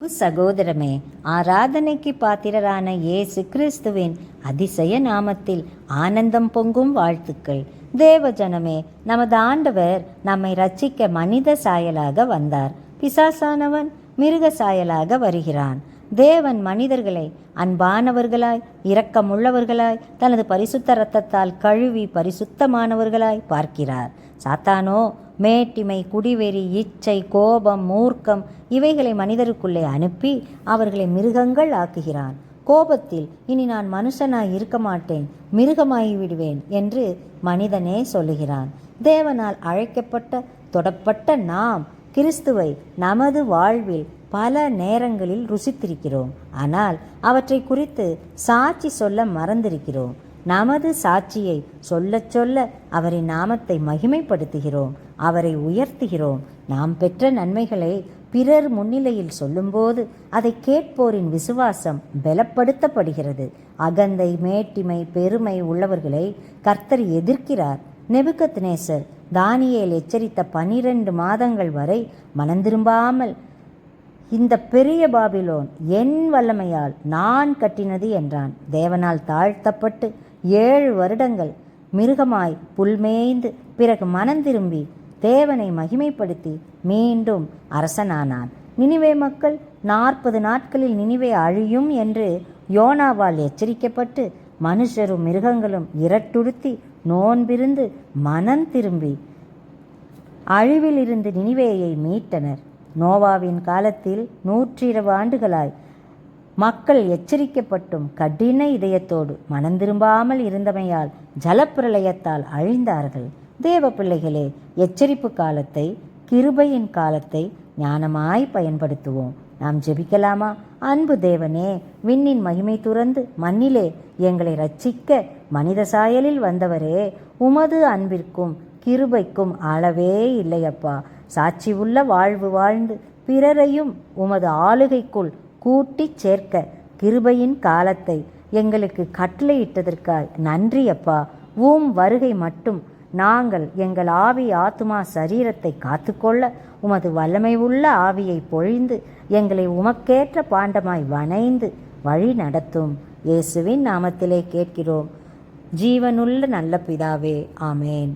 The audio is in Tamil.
சகோதரமே, ஆராதனைக்கு பாத்திரரான இயேசு கிறிஸ்துவின் அதிசய நாமத்தில் ஆனந்தம் பொங்கும் வாழ்த்துக்கள். தேவ ஜனமே, நமது ஆண்டவர் நம்மை ரட்சிக்க மனித சாயலாக வந்தார். பிசாசானவன் மிருக சாயலாக வருகிறான். தேவன் மனிதர்களை அன்பானவர்களாய், இரக்கமுள்ளவர்களாய், தனது பரிசுத்த இரத்தத்தால் கழுவி பரிசுத்தமானவர்களாய் பார்க்கிறார். சாத்தானோ மேட்டிமை, குடிவெறி, இச்சை, கோபம், மூர்க்கம் இவைகளை மனிதருக்குள்ளே அனுப்பி அவர்களை மிருகங்கள் ஆக்குகிறான். கோபத்தில் இனி நான் மனுஷனாய் இருக்க மாட்டேன், மிருகமாகி விடுவேன் என்று மனிதனே சொல்லுகிறான். தேவனால் அழைக்கப்பட்ட தொடப்பட்ட நாம் கிறிஸ்துவை நமது வாழ்வில் பல நேரங்களில் ருசித்திருக்கிறோம். ஆனால் அவற்றை குறித்து சாட்சி சொல்ல மறந்திருக்கிறோம். நமது சாட்சியை சொல்ல சொல்ல அவரின் நாமத்தை மகிமைப்படுத்துகிறோம், அவரை உயர்த்துகிறோம். நாம் பெற்ற நன்மைகளை பிறர் முன்னிலையில் சொல்லும்போது அதை கேட்போரின் விசுவாசம் பலப்படுத்தப்படுகிறது. அகந்தை, மேட்டிமை, பெருமை உள்ளவர்களை கர்த்தர் எதிர்க்கிறார். நேபுக்கத்நேசர் தானியேல் எச்சரித்த 12 மாதங்கள் வரை மனந்திரும்பாமல், இந்த பெரிய பாபிலோன் என் வல்லமையால் நான் கட்டினது என்றான். தேவனால் தாழ்த்தப்பட்டு 7 வருடங்கள் மிருகமாய் புல்மேய்ந்து பிறகு மனந்திரும்பி தேவனை மகிமைப்படுத்தி மீண்டும் அரசனானான். நினிவே மக்கள் 40 நாட்களில் நினிவே அழியும் என்று யோனாவால் எச்சரிக்கப்பட்டு மனுஷரும் மிருகங்களும் இரட்டுடுத்தி நோன்பிருந்து மனம் திரும்பி அழிவிலிருந்து நினிவேயை மீட்டனர். நோவாவின் காலத்தில் 120 ஆண்டுகளாய் மக்கள் எச்சரிக்கப்பட்டும் கடின இதயத்தோடு மனந்திரும்பாமல் இருந்தமையால் ஜலப்பிரளயத்தால் அழிந்தார்கள். தேவ பிள்ளைகளே, எச்சரிப்பு காலத்தை, கிருபையின் காலத்தை ஞானமாய் பயன்படுத்துவோம். நாம் ஜெபிக்கலாமா? அன்பு தேவனே, விண்ணின் மகிமை துறந்து மண்ணிலே எங்களை ரட்சிக்க மனித சாயலில் வந்தவரே, உமது அன்பிற்கும் கிருபைக்கும் அளவே இல்லையப்பா. சாட்சி உள்ள வாழ்வு வாழ்ந்து பிறரையும் உமது ஆளுகைக்குள் கூட்டிச் சேர்க்க கிருபையின் காலத்தை எங்களுக்கு கட்டளையிட்டதற்காய் நன்றி அப்பா. வருகை மட்டும் நாங்கள் எங்கள் ஆவி, ஆத்துமா, சரீரத்தை காத்துக்கொள்ள உமது வல்லமை உள்ள ஆவியை பொழிந்து எங்களை உமக்கேற்ற பாண்டமாய் வணைந்து வழி நடத்தும். இயேசுவின் நாமத்திலே கேட்கிறோம், ஜீவனுள்ள நல்ல பிதாவே, ஆமேன்.